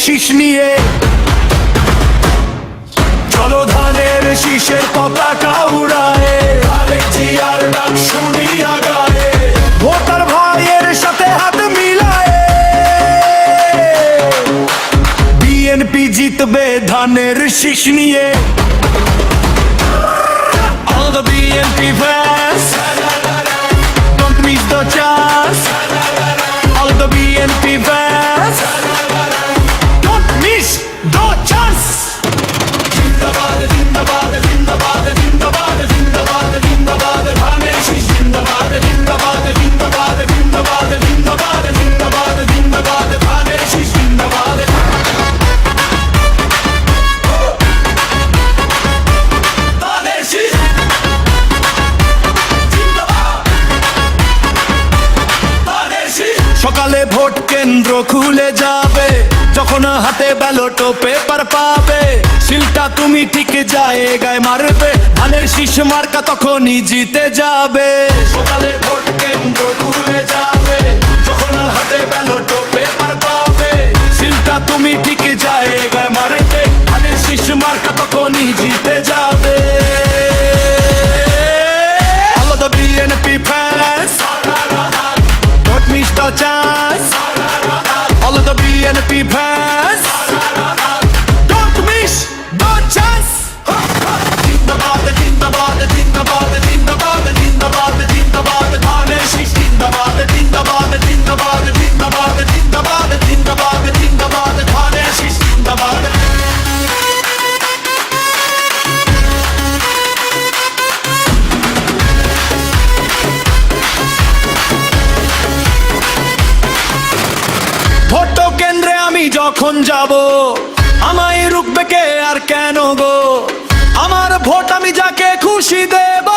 শীষ নিয়ে, চলো ধানের শীষের পতাকা উড়ায়, আরেক জিয়ার ডাক শুনি আগায়, ভোটার ভাইয়ের সাথে হাত মিলায়, বিএনপি জিতবে ধানের শীষ নিয়ে। All the BNP fans, don't miss the chance. All the BNP fans, don't miss the chance. Jindabad, Jindabad, Jindabad, Jindabad, Jindabad, Jindabad, Dhaner Shish Jindabad, Jindabad, Jindabad, Jindabad, Jindabad, Jindabad, Jindabad, Dhaner Shish Jindabad. সকালে vote কেন্দ্র খুলে যাবে, যখন হাতে ballot paper পাবে, সিলটা তুমি ঠিক জায়গায় মারবে, ধানের শীষ মার্কা তখনই জিতে যাবে। সকালে ভোট কেন্দ্র খুলে যাবে, যখন হাতে ব্যালট পেপার পাবে, সিলটা তুমি ঠিক জায়গায় মারবে, ধানের শীষ মার্কা তখনই জিতে যাবে। All of the BNP fans, don't miss the chance. All of the BNP fans, don't miss the chance. Jindabad, Jindabad, Jindabad, Jindabad, Jindabad, Jindabad, Dhaner Shish Jindabad, Jindabad, Jindabad, Jindabad, Jindabad, Jindabad, Jindabad, Dhaner Shish Jindabad. Vote কেন্দ্রে আমি যখন যাব, আমায় রুখবে কে আর কেন গো, আমার vote আমি যাকে খুশি দেব।